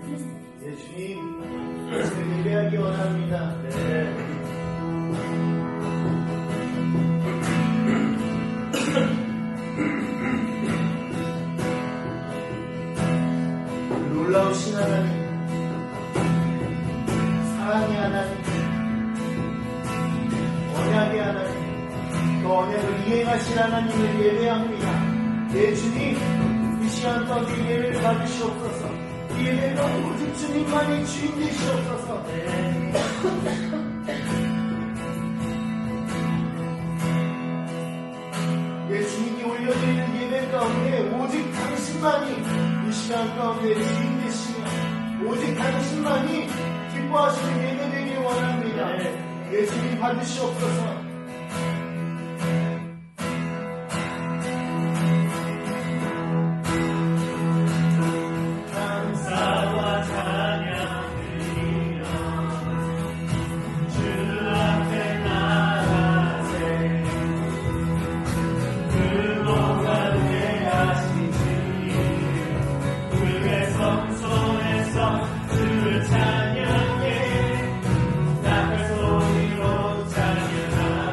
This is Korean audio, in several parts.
주님, 예배하기 원합니다. 놀라우신 하나님, 사랑의 하나님, 언약의 하나님, 그 언약을 이행하신 하나님을 예배합니다. 주님, 이 시간 가운데 예배를 받으시옵소서. 이 예배가 오직 주님만이 주인 되시옵소서. 주님이 올려드리는 예배 가운데 오직 당신만이 이 시간 가운데 주인 되시며 오직 당신만이 기뻐하시는 예배 되길 원합니다. 주님 받으시옵소서. 주를 찬양해 나 그 소리로 찬양하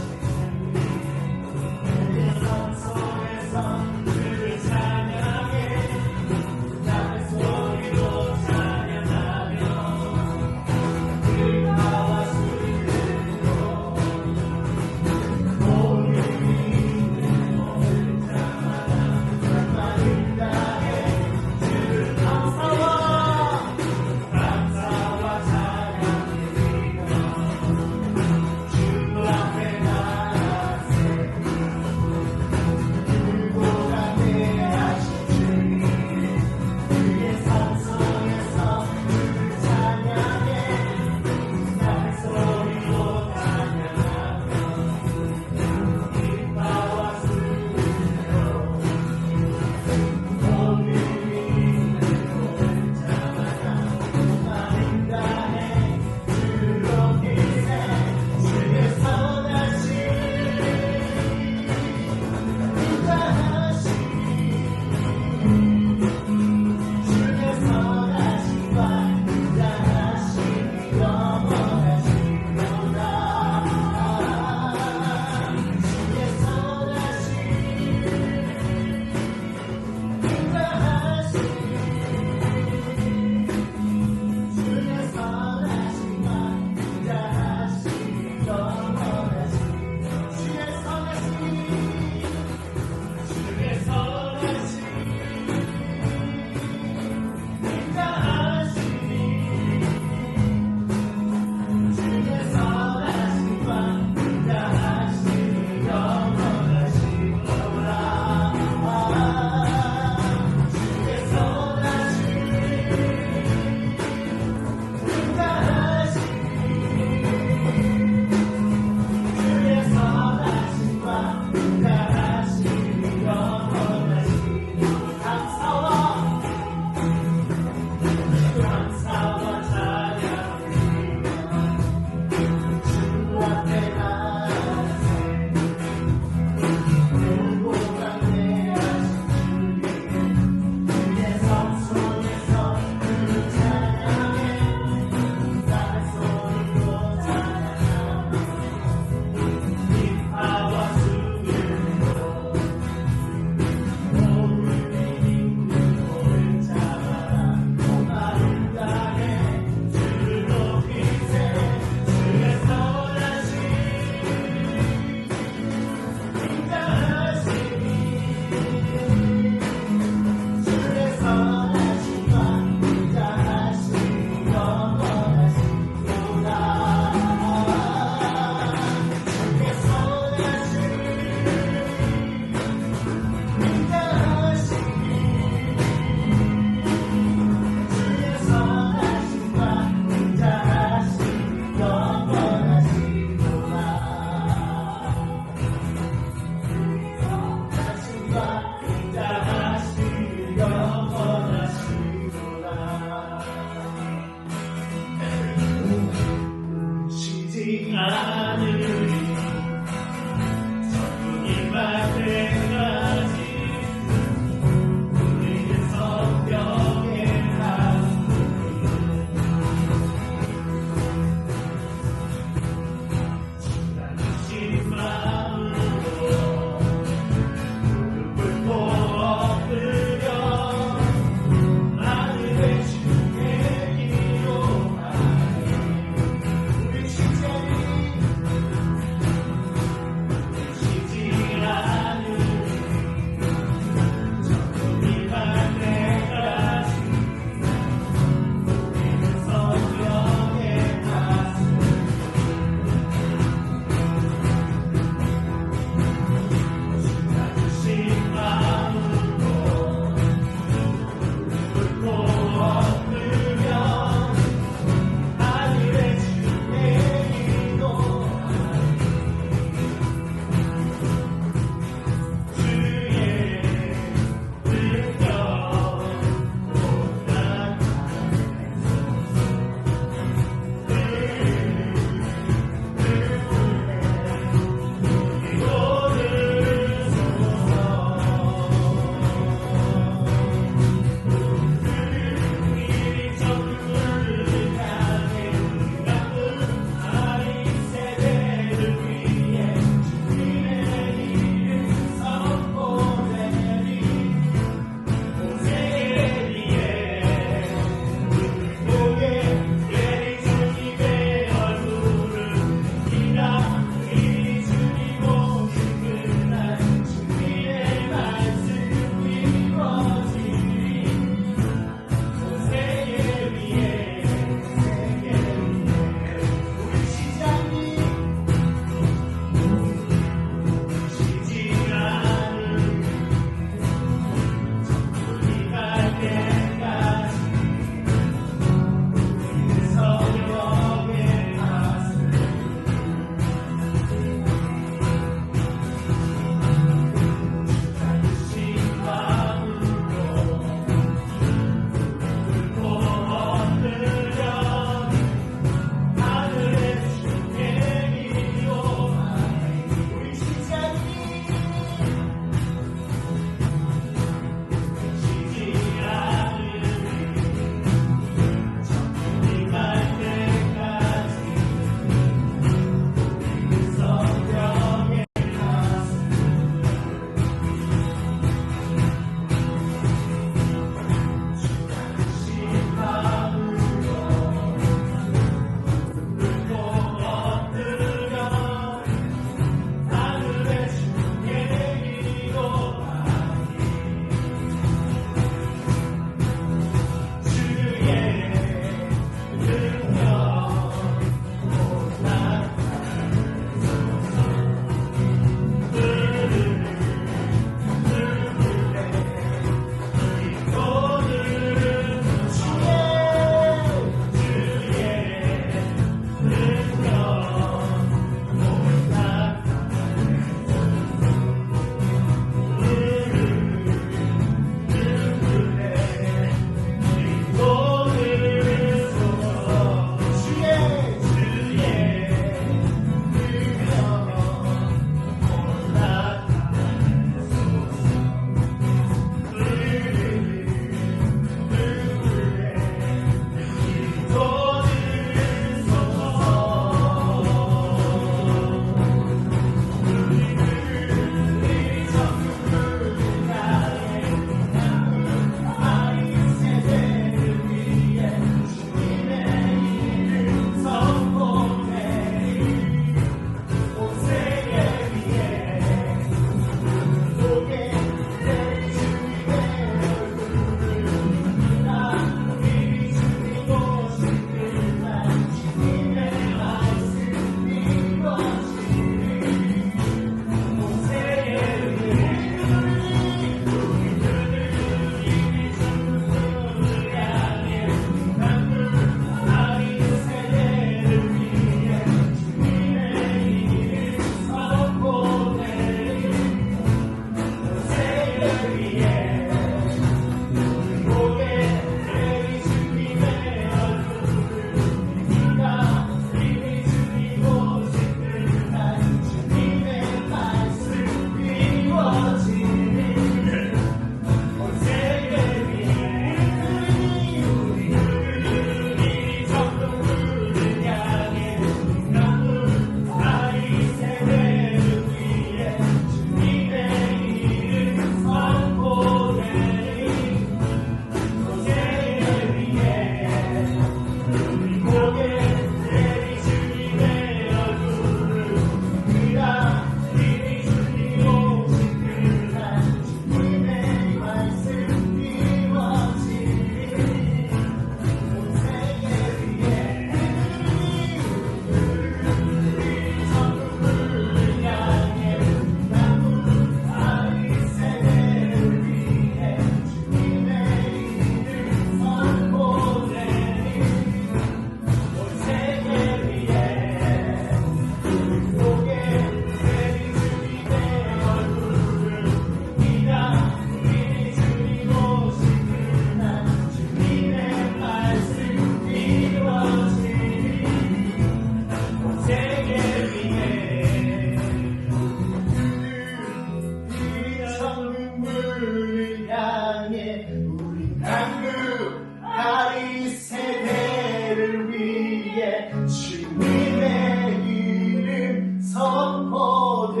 주님의 이름 선포되리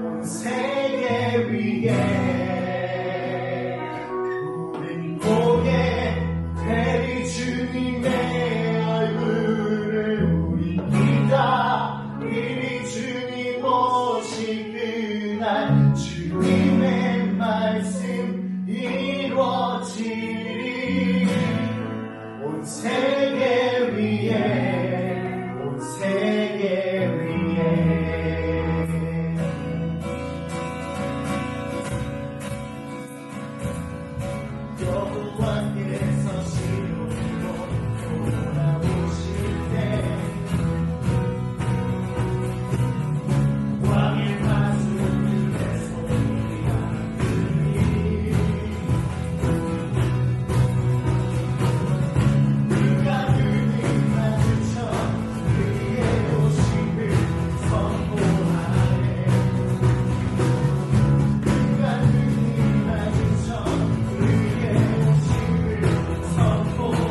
온 세계 위에 우린 보게 되리 주님의 얼굴을 우리 기다리리 주님 오실 그날 주님의 말씀 이루어지리 온 세계 위에 온 세계 위에 여호와께서 시온으로 돌아오실 때 왕의 가슴을 소리가 들리니 그가 그를 마주쳐 그의 오심을 선포하네 그가 그를 마주쳐 그의 오심을 선포하네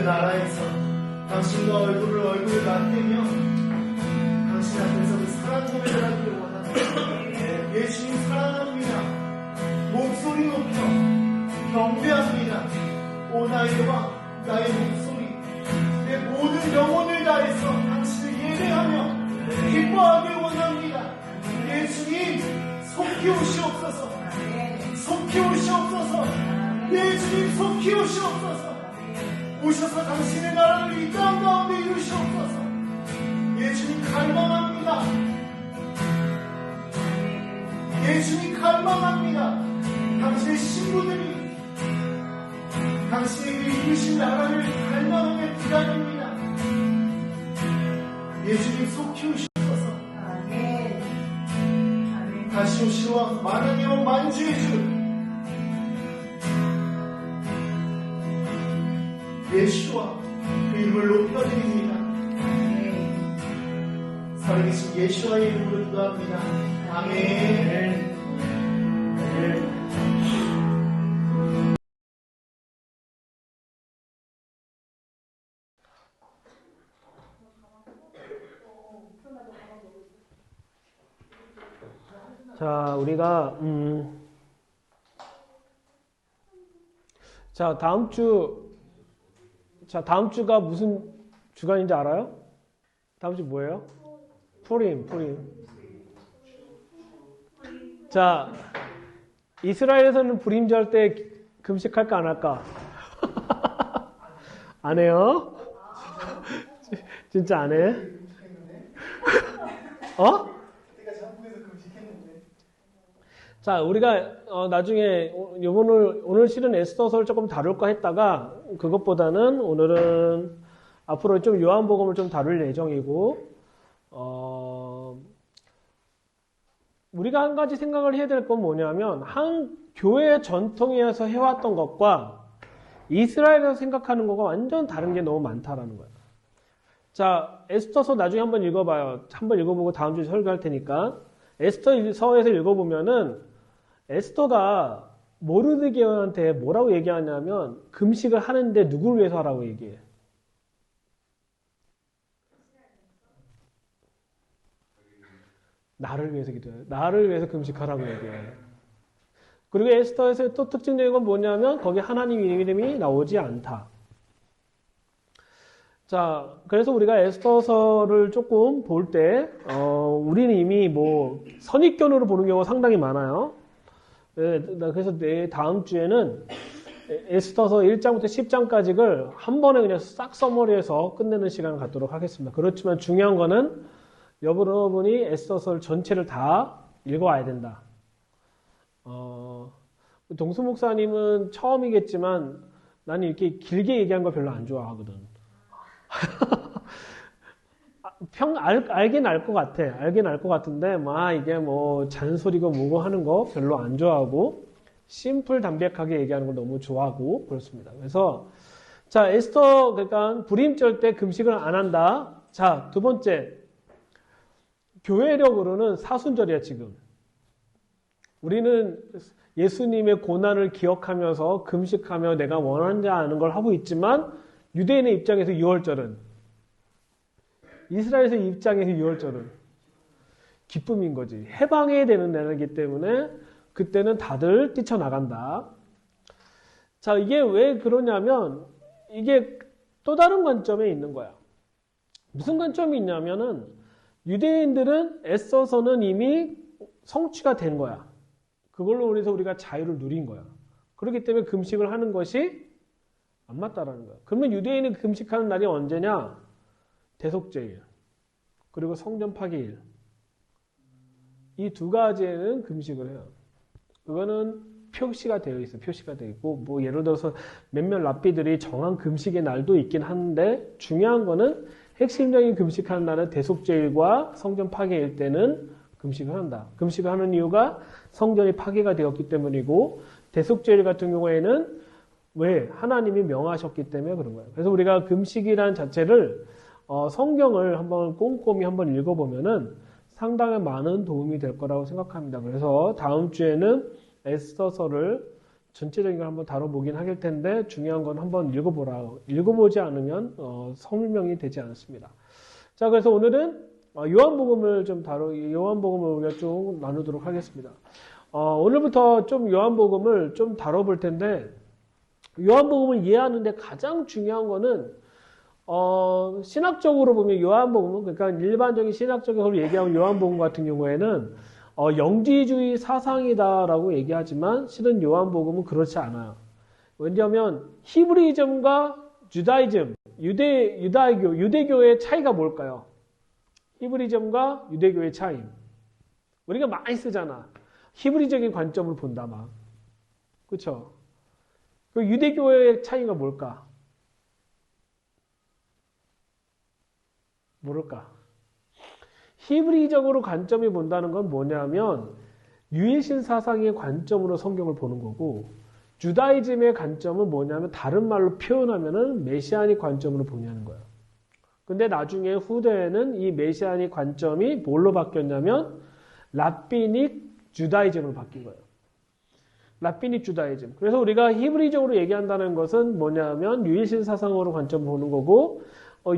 나라에서 당신과 얼굴을 맞대며 당신 앞에서 그 사랑 고백을 하기를 원합니다. 예수님 사랑합니다. 목소리 높여 경배합니다. 오 나의 왕, 나의 목소리, 내 모든 영혼을 다해서 당신을 예배하며 기뻐하길 원합니다. 예수님 속히 오시옵소서. 속히 오시옵소서. 예수님 속히 오시옵소서. 오셔서 당신의 나라를 이 땅 가운데 이루시옵소서. 예수님 갈망합니다. 예수님 갈망합니다. 당신의 신부들이 당신의 그 이루신 나라를 갈망하며 기다립니다. 예수님 속히 오시옵소서. 다시 오실 왕 만왕의 왕 만주의 주 예수와 그 이름을 높여드립니다. 살아계신 예수와의 이름으로 기도합니다. 아멘. 자, 우리가 다음 주가 무슨 주간인지 알아요? 다음 주 뭐예요? 푸림. 자, 이스라엘에서는 불임절 때 금식할까 안 할까? 안 해요? 진짜 안 해? 어? 자, 우리가 나중에 오늘 실은 에스더서를 조금 다룰까 했다가 그것보다는 오늘은 앞으로 좀 요한복음을 좀 다룰 예정이고 우리가 한 가지 생각을 해야 될 건 뭐냐면 한 교회 전통에서 해왔던 것과 이스라엘에서 생각하는 것과 완전 다른 게 너무 많다라는 거예요. 자, 에스더서 나중에 한번 읽어봐요. 한번 읽어보고 다음 주에 설교할 테니까. 에스더서에서 읽어보면은 에스더가 모르드게한테 뭐라고 얘기하냐면 금식을 하는데 누구를 위해서 하라고 얘기해. 나를 위해서 기도해. 나를 위해서 금식하라고 얘기해. 그리고 에스더에서 또 특징적인 건 뭐냐면 거기 하나님 이름이 나오지 않다. 자, 그래서 우리가 에스더서를 조금 볼 때 우리는 이미 뭐 선입견으로 보는 경우가 상당히 많아요. 그래서 내 다음 주에는 에스더서 1장부터 10장까지를 한 번에 그냥 싹 서머리해서 끝내는 시간을 갖도록 하겠습니다. 그렇지만 중요한 거는 여러분이 에스더서 전체를 다 읽어와야 된다. 동수 목사님은 처음이겠지만 나는 이렇게 길게 얘기한 거 별로 안 좋아하거든. 알긴 알 것 같아. 알긴 알 것 같은데, 이게 뭐, 잔소리고 뭐고 하는 거 별로 안 좋아하고, 심플 담백하게 얘기하는 걸 너무 좋아하고, 그렇습니다. 그래서, 자, 에스더, 그러니까, 불임절 때 금식을 안 한다. 자, 두 번째. 교회력으로는 사순절이야, 지금. 우리는 예수님의 고난을 기억하면서 금식하며 내가 원하지 않은 걸 하고 있지만, 유대인의 입장에서 6월절은 이스라엘의 입장에서 6월절은 기쁨인 거지. 해방해야 되는 날이기 때문에 그때는 다들 뛰쳐나간다. 자, 이게 왜 그러냐면 이게 또 다른 관점에 있는 거야. 무슨 관점이 있냐면은 유대인들은 애써서는 이미 성취가 된 거야. 그걸로 그래서 우리가 자유를 누린 거야. 그렇기 때문에 금식을 하는 것이 안 맞다라는 거야. 그러면 유대인이 금식하는 날이 언제냐? 대속죄일, 그리고 성전 파괴일. 이 두 가지에는 금식을 해요. 그거는 표시가 되어 있어요. 표시가 되어 있고, 뭐 예를 들어서 몇몇 랍비들이 정한 금식의 날도 있긴 한데, 중요한 거는 핵심적인 금식하는 날은 대속죄일과 성전 파괴일 때는 금식을 한다. 금식을 하는 이유가 성전이 파괴가 되었기 때문이고, 대속죄일 같은 경우에는 왜? 하나님이 명하셨기 때문에 그런 거예요. 그래서 우리가 금식이라는 자체를 성경을 한번 꼼꼼히 한번 읽어보면은 상당히 많은 도움이 될 거라고 생각합니다. 그래서 다음 주에는 에스더서를 전체적인 걸 한번 다뤄보긴 할 텐데 중요한 건 한번 읽어보라. 읽어보지 않으면 설명이 되지 않습니다. 자, 그래서 오늘은 요한복음을 요한복음을 우리가 쭉 나누도록 하겠습니다. 오늘부터 좀 요한복음을 좀 다뤄볼 텐데 요한복음을 이해하는데 가장 중요한 거는 신학적으로 보면 요한복음은 그러니까 일반적인 신학적으로 얘기하면 요한복음 같은 경우에는 영지주의 사상이다라고 얘기하지만 실은 요한복음은 그렇지 않아요. 왜냐하면 히브리즘과 주다이즘, 유대교의 차이가 뭘까요? 히브리즘과 유대교의 차이. 우리가 많이 쓰잖아. 히브리적인 관점을 본다 막. 그렇죠? 그 유대교의 차이가 뭘까? 모를까? 히브리적으로 관점이 본다는 건 뭐냐면 유일신 사상의 관점으로 성경을 보는 거고 주다이즘의 관점은 뭐냐면 다른 말로 표현하면은 메시아닉 관점으로 보냐는 거예요. 근데 나중에 후대에는 이 메시아닉 관점이 뭘로 바뀌었냐면 랍비닉 주다이즘으로 바뀐 거예요. 랍비닉 주다이즘. 그래서 우리가 히브리적으로 얘기한다는 것은 뭐냐면 유일신 사상으로 관점을 보는 거고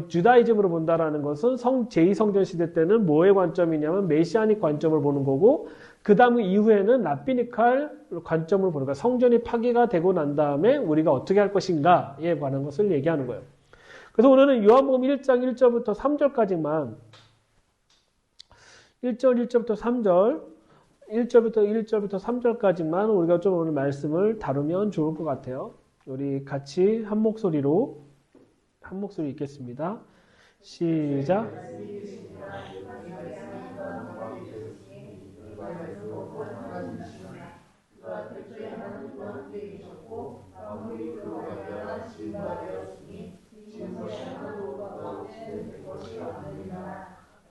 주다이즘으로 본다라는 것은 제2성전 시대 때는 뭐의 관점이냐면 메시아닉 관점을 보는 거고 그 다음 이후에는 랍비니칼 관점을 보는 거예요. 성전이 파괴가 되고 난 다음에 우리가 어떻게 할 것인가에 관한 것을 얘기하는 거예요. 그래서 오늘은 요한복음 1장 1절부터 3절까지만 1절부터 3절까지만 우리가 좀 오늘 말씀을 다루면 좋을 것 같아요. 우리 같이 한 목소리 읽겠습니다. 시작.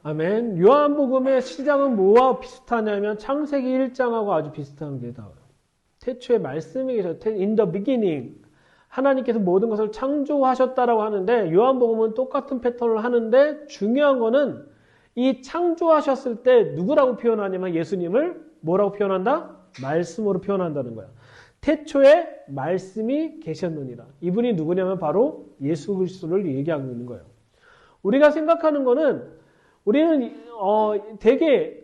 아멘. 요한복음의 시작은 뭐와 비슷하냐면 창세기 1장하고 아주 비슷한 게 나와요. 태초에 말씀이 계셨. In the beginning. 하나님께서 모든 것을 창조하셨다라고 하는데 요한복음은 똑같은 패턴을 하는데 중요한 거는 이 창조하셨을 때 누구라고 표현하냐면 예수님을 뭐라고 표현한다? 말씀으로 표현한다는 거야. 태초에 말씀이 계셨느니라. 이분이 누구냐면 바로 예수 그리스도를 얘기하고 있는 거예요. 우리가 생각하는 거는 우리는 되게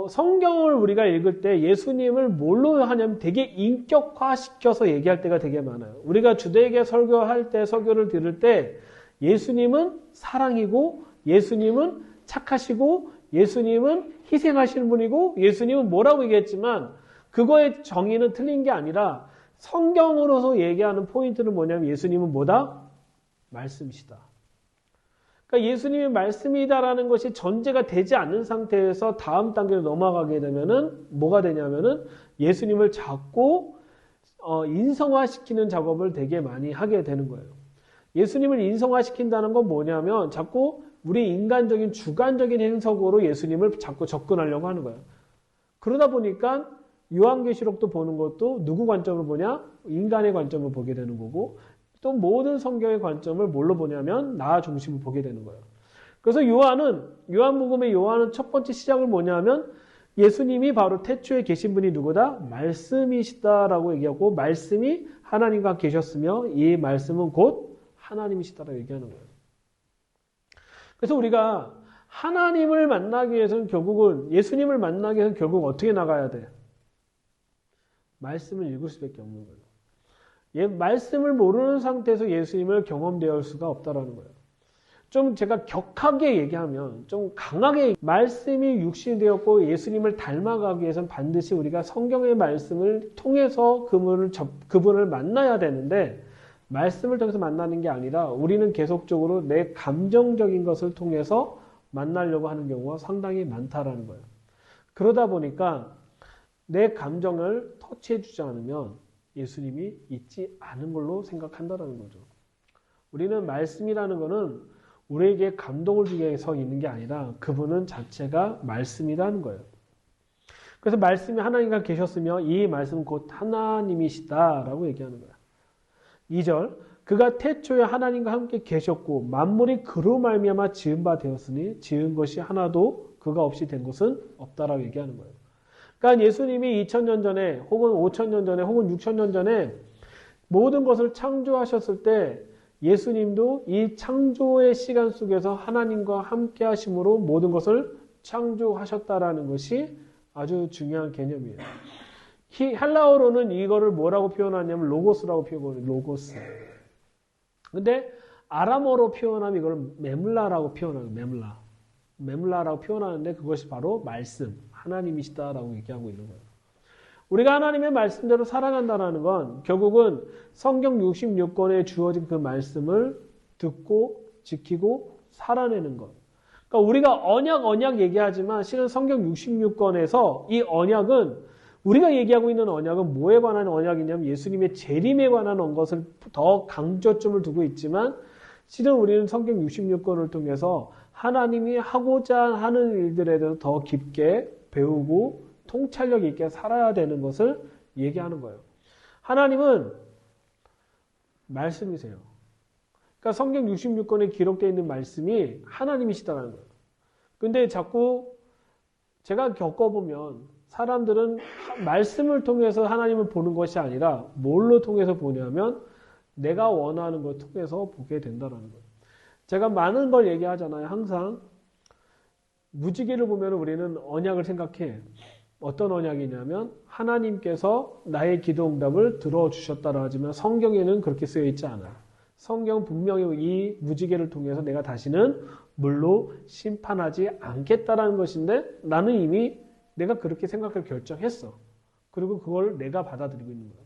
성경을 우리가 읽을 때 예수님을 뭘로 하냐면 되게 인격화시켜서 얘기할 때가 되게 많아요. 우리가 주대계 설교할 때 설교를 들을 때 예수님은 사랑이고 예수님은 착하시고 예수님은 희생하시는 분이고 예수님은 뭐라고 얘기했지만 그거의 정의는 틀린 게 아니라 성경으로서 얘기하는 포인트는 뭐냐면 예수님은 뭐다? 말씀이시다. 그러니까 예수님이 말씀이다라는 것이 전제가 되지 않는 상태에서 다음 단계로 넘어가게 되면은 뭐가 되냐면은 예수님을 자꾸 인성화시키는 작업을 되게 많이 하게 되는 거예요. 예수님을 인성화시킨다는 건 뭐냐면 자꾸 우리 인간적인 주관적인 해석으로 예수님을 자꾸 접근하려고 하는 거예요. 그러다 보니까 요한계시록도 보는 것도 누구 관점으로 보냐? 인간의 관점을 보게 되는 거고 또 모든 성경의 관점을 뭘로 보냐면 나 중심으로 보게 되는 거예요. 그래서 요한복음의 요한은 첫 번째 시작을 뭐냐면 예수님이 바로 태초에 계신 분이 누구다? 말씀이시다라고 얘기하고 말씀이 하나님과 계셨으며 이 말씀은 곧 하나님이시다라고 얘기하는 거예요. 그래서 우리가 하나님을 만나기 위해서는 결국은 예수님을 만나기 위해서는 결국 어떻게 나가야 돼? 말씀을 읽을 수밖에 없는 거예요. 말씀을 모르는 상태에서 예수님을 경험되어 수가 없다라는 거예요. 좀 제가 격하게 얘기하면 좀 강하게 말씀이 육신이 되었고 예수님을 닮아가기 위해서는 반드시 우리가 성경의 말씀을 통해서 그분을 만나야 되는데 말씀을 통해서 만나는 게 아니라 우리는 계속적으로 내 감정적인 것을 통해서 만나려고 하는 경우가 상당히 많다라는 거예요. 그러다 보니까 내 감정을 터치해 주지 않으면 예수님이 있지 않은 걸로 생각한다는 거죠. 우리는 말씀이라는 것은 우리에게 감동을 주기 위해서 있는 게 아니라 그분은 자체가 말씀이라는 거예요. 그래서 말씀이 하나님과 계셨으며 이 말씀은 곧 하나님이시다라고 얘기하는 거예요. 2절 그가 태초에 하나님과 함께 계셨고 만물이 그로 말미암아 지은 바 되었으니 지은 것이 하나도 그가 없이 된 것은 없다라고 얘기하는 거예요. 그러니까 예수님이 2000년 전에 혹은 5000년 전에 혹은 6000년 전에 모든 것을 창조하셨을 때 예수님도 이 창조의 시간 속에서 하나님과 함께 하심으로 모든 것을 창조하셨다라는 것이 아주 중요한 개념이에요. 헬라어로는 이거를 뭐라고 표현하냐면 로고스라고 표현해요. 로고스. 근데 아람어로 표현하면 이걸 메물라라고 표현해요. 메물라. 메물라라고 표현하는데 그것이 바로 말씀, 하나님이시다라고 얘기하고 있는 거예요. 우리가 하나님의 말씀대로 살아간다는 건 결국은 성경 66권에 주어진 그 말씀을 듣고 지키고 살아내는 것. 그러니까 우리가 언약 얘기하지만 실은 성경 66권에서 이 언약은 우리가 얘기하고 있는 언약은 뭐에 관한 언약이냐면 예수님의 재림에 관한 것을 더 강조점을 두고 있지만 실은 우리는 성경 66권을 통해서 하나님이 하고자 하는 일들에 대해서 더 깊게 배우고 통찰력 있게 살아야 되는 것을 얘기하는 거예요. 하나님은 말씀이세요. 그러니까 성경 66권에 기록되어 있는 말씀이 하나님이시다는 거예요. 근데 자꾸 제가 겪어보면 사람들은 말씀을 통해서 하나님을 보는 것이 아니라 뭘로 통해서 보냐면 내가 원하는 걸 통해서 보게 된다는 거예요. 제가 많은 걸 얘기하잖아요. 항상 무지개를 보면 우리는 언약을 생각해. 어떤 언약이냐면 하나님께서 나의 기도 응답을 들어주셨다고 하지만 성경에는 그렇게 쓰여 있지 않아요. 성경 분명히 이 무지개를 통해서 내가 다시는 물로 심판하지 않겠다라는 것인데 나는 이미 내가 그렇게 생각할 결정했어. 그리고 그걸 내가 받아들이고 있는 거야.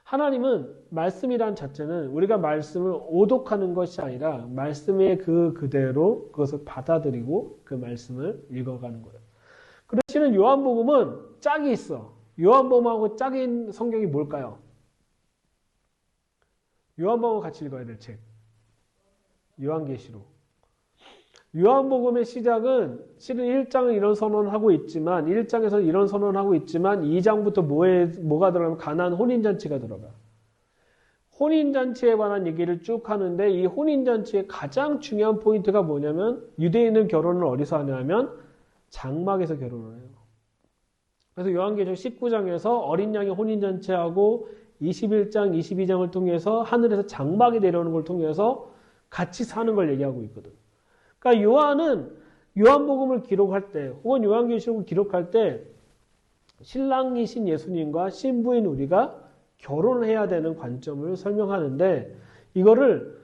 하나님은 말씀이란 자체는 우리가 말씀을 오독하는 것이 아니라 말씀의 그대로 그것을 받아들이고 그 말씀을 읽어가는 거예요. 그렇지는 요한복음은 짝이 있어. 요한복음하고 짝인 성경이 뭘까요? 요한복음 같이 읽어야 될 책. 요한계시록. 요한복음의 시작은 실은 1장은 이런 선언을 하고 있지만 1장에서 이런 선언을 하고 있지만 2장부터 뭐가 들어가면 가나안 혼인잔치가 들어가. 혼인잔치에 관한 얘기를 쭉 하는데 이 혼인잔치의 가장 중요한 포인트가 뭐냐면 유대인은 결혼을 어디서 하냐면 장막에서 결혼을 해요. 그래서 요한계시록 19장에서 어린 양의 혼인잔치하고 21장, 22장을 통해서 하늘에서 장막이 내려오는 걸 통해서 같이 사는 걸 얘기하고 있거든. 그러니까 요한은 요한복음을 기록할 때 혹은 요한계시록을 기록할 때 신랑이신 예수님과 신부인 우리가 결혼해야 되는 관점을 설명하는데 이거를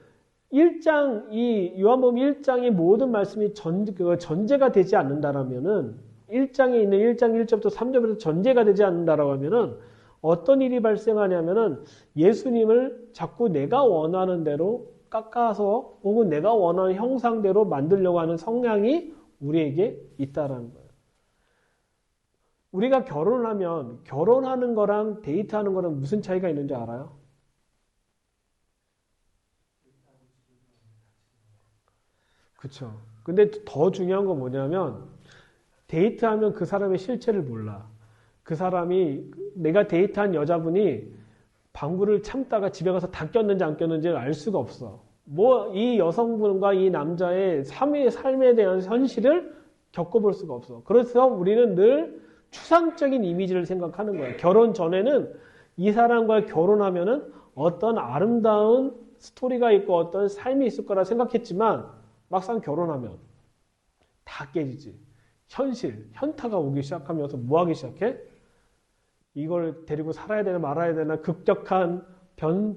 1장, 이 요한복음 1장의 모든 말씀이 전제가 되지 않는다라면은 1장에 있는 1장 1절부터 3절부터 전제가 되지 않는다라고 하면은 어떤 일이 발생하냐면은 예수님을 자꾸 내가 원하는 대로 깎아서 혹은 내가 원하는 형상대로 만들려고 하는 성향이 우리에게 있다라는 거예요. 우리가 결혼을 하면 결혼하는 거랑 데이트하는 거랑 무슨 차이가 있는지 알아요? 그렇죠. 근데 더 중요한 건 뭐냐면 데이트하면 그 사람의 실체를 몰라. 그 사람이 내가 데이트한 여자분이 방구를 참다가 집에 가서 다 꼈는지 안 꼈는지 알 수가 없어. 뭐 이 여성분과 이 남자의 삶에 대한 현실을 겪어볼 수가 없어. 그래서 우리는 늘 추상적인 이미지를 생각하는 거예요. 결혼 전에는 이 사람과 결혼하면은 어떤 아름다운 스토리가 있고 어떤 삶이 있을 거라 생각했지만 막상 결혼하면 다 깨지지. 현타가 오기 시작하면서 뭐 하기 시작해? 이걸 데리고 살아야 되나 말아야 되나 급격한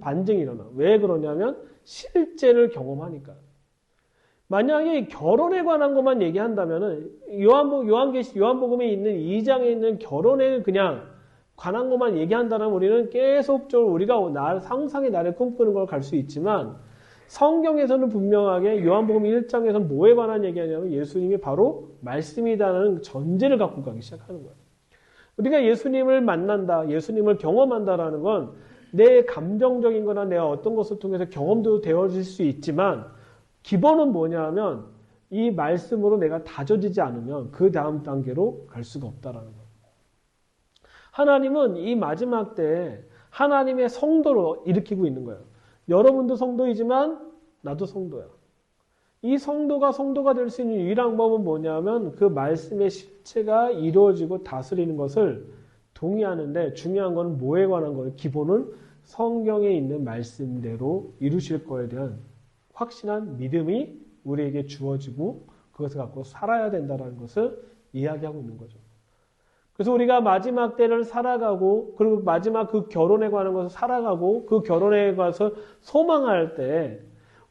반증이 일어나. 왜 그러냐면 실제를 경험하니까. 만약에 결혼에 관한 것만 얘기한다면은 요한복음에 있는 2장에 있는 결혼에 그냥 관한 것만 얘기한다면 우리는 계속적으로 우리가 상상의 나를 꿈꾸는 걸 갈 수 있지만 성경에서는 분명하게 요한복음 1장에서 뭐에 관한 얘기하냐면 예수님이 바로 말씀이라는 전제를 갖고 가기 시작하는 거예요. 우리가 예수님을 만난다, 예수님을 경험한다라는 건 내 감정적인 거나 내가 어떤 것을 통해서 경험도 되어질 수 있지만 기본은 뭐냐 하면 이 말씀으로 내가 다져지지 않으면 그 다음 단계로 갈 수가 없다라는 거예요. 하나님은 이 마지막 때에 하나님의 성도로 일으키고 있는 거예요. 여러분도 성도이지만 나도 성도야. 이 성도가 될 수 있는 유일한 법은 뭐냐면 그 말씀의 실체가 이루어지고 다스리는 것을 동의하는데 중요한 건 뭐에 관한 거예요? 기본은 성경에 있는 말씀대로 이루실 거에 대한 확신한 믿음이 우리에게 주어지고 그것을 갖고 살아야 된다는 것을 이야기하고 있는 거죠. 그래서 우리가 마지막 때를 살아가고 그리고 마지막 그 결혼에 관한 것을 살아가고 그 결혼에 가서 소망할 때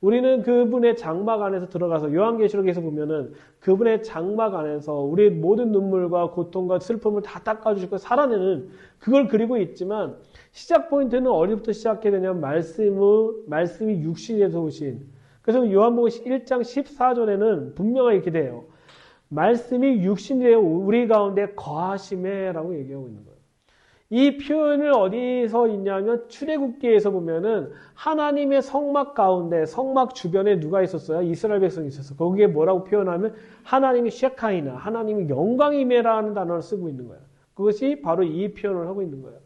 우리는 그분의 장막 안에서 들어가서 요한계시록에서 보면은 그분의 장막 안에서 우리의 모든 눈물과 고통과 슬픔을 다 닦아주시고 살아내는 그걸 그리고 있지만 시작 포인트는 어디부터 시작해야 되냐면 말씀이 육신이 돼서 오신 그래서 요한복음 1장 14절에는 분명하게 이렇게 돼요. 말씀이 육신이 되어 우리 가운데 거하심에라고 얘기하고 있는 거예요. 이 표현을 어디서 있냐면 출애굽기에서 보면은 하나님의 성막 가운데 성막 주변에 누가 있었어요? 이스라엘 백성이 있었어요. 거기에 뭐라고 표현하면 하나님이 셰카이나 하나님이 영광임에라는 단어를 쓰고 있는 거예요. 그것이 바로 이 표현을 하고 있는 거예요.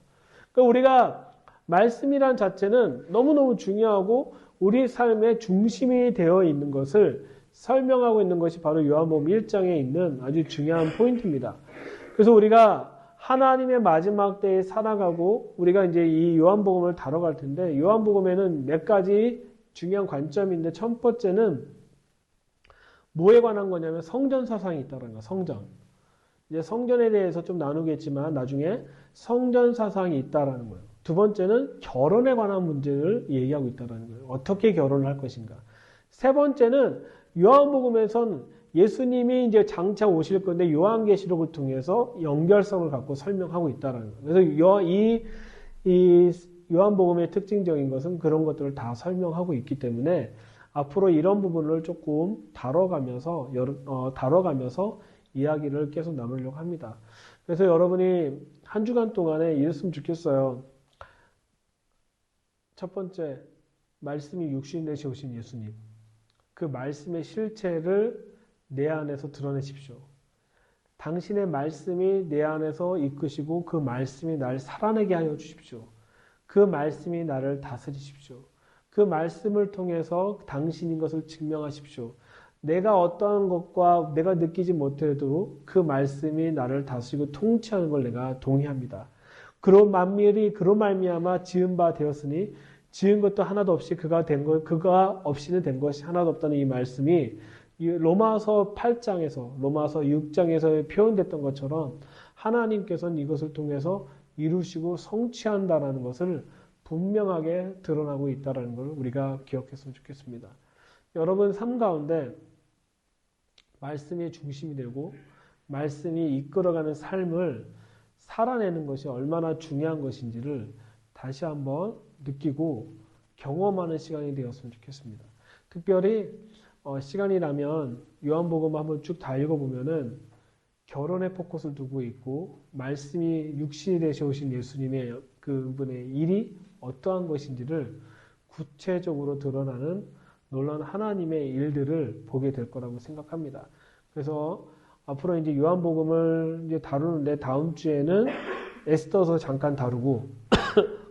그러니까 우리가 말씀이란 자체는 너무너무 중요하고 우리 삶의 중심이 되어 있는 것을 설명하고 있는 것이 바로 요한복음 1장에 있는 아주 중요한 포인트입니다. 그래서 우리가 하나님의 마지막 때에 살아가고 우리가 이제 이 요한복음을 다뤄갈 텐데 요한복음에는 몇 가지 중요한 관점인데 첫 번째는 뭐에 관한 거냐면 성전 사상이 있다는 거예요. 성전. 이제 성전에 대해서 좀 나누겠지만 나중에 성전 사상이 있다라는 거예요. 두 번째는 결혼에 관한 문제를 얘기하고 있다는 거예요. 어떻게 결혼을 할 것인가. 세 번째는 요한복음에선 예수님이 이제 장차 오실 건데 요한계시록을 통해서 연결성을 갖고 설명하고 있다는 거예요. 그래서 이 요한복음의 특징적인 것은 그런 것들을 다 설명하고 있기 때문에 앞으로 이런 부분을 조금 다뤄가면서 이야기를 계속 나누려고 합니다. 그래서 여러분이 한 주간 동안에 이랬으면 좋겠어요. 첫 번째, 말씀이 육신 되시 오신 예수님. 그 말씀의 실체를 내 안에서 드러내십시오. 당신의 말씀이 내 안에서 이끄시고 그 말씀이 나를 살아내게 하여 주십시오. 그 말씀이 나를 다스리십시오. 그 말씀을 통해서 당신인 것을 증명하십시오. 내가 어떠한 것과 내가 느끼지 못해도 그 말씀이 나를 다스리고 통치하는 걸 내가 동의합니다. 그런 만밀이 그로 말미암아 지은 바 되었으니 지은 것도 하나도 없이 그가 없이는 된 것이 하나도 없다는 이 말씀이 로마서 8장에서 로마서 6장에서 표현됐던 것처럼 하나님께서는 이것을 통해서 이루시고 성취한다라는 것을 분명하게 드러나고 있다는 걸 우리가 기억했으면 좋겠습니다. 여러분 삶 가운데 말씀이 중심이 되고 말씀이 이끌어가는 삶을 살아내는 것이 얼마나 중요한 것인지를 다시 한번 느끼고 경험하는 시간이 되었으면 좋겠습니다. 특별히 시간이 나면 요한복음 한번 쭉 다 읽어보면은 결혼에 포커스를 두고 있고 말씀이 육신이 되셔오신 예수님의 그분의 일이 어떠한 것인지를 구체적으로 드러나는 놀라운 하나님의 일들을 보게 될 거라고 생각합니다. 그래서 앞으로 이제 요한복음을 이제 다루는데 다음 주에는 에스더서 잠깐 다루고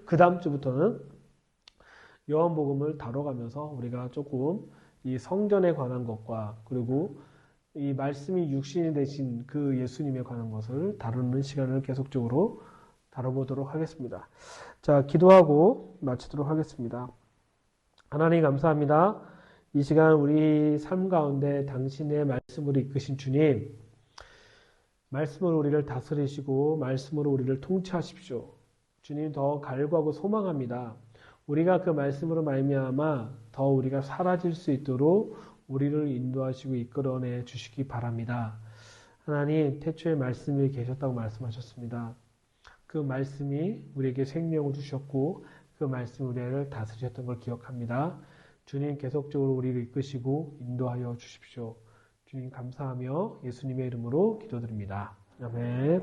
그 다음 주부터는 요한복음을 다뤄가면서 우리가 조금 이 성전에 관한 것과 그리고 이 말씀이 육신이 되신 그 예수님에 관한 것을 다루는 시간을 계속적으로 다뤄보도록 하겠습니다. 자, 기도하고 마치도록 하겠습니다. 하나님 감사합니다. 이 시간 우리 삶 가운데 당신의 말씀으로 이끄신 주님, 말씀으로 우리를 다스리시고 말씀으로 우리를 통치하십시오. 주님 더 갈구하고 소망합니다. 우리가 그 말씀으로 말미암아 더 우리가 사라질 수 있도록 우리를 인도하시고 이끌어내 주시기 바랍니다. 하나님 태초에 말씀이 계셨다고 말씀하셨습니다. 그 말씀이 우리에게 생명을 주셨고 그 말씀이 우리를 다스리셨던 걸 기억합니다. 주님 계속적으로 우리를 이끄시고 인도하여 주십시오. 주님 감사하며 예수님의 이름으로 기도드립니다. 아멘.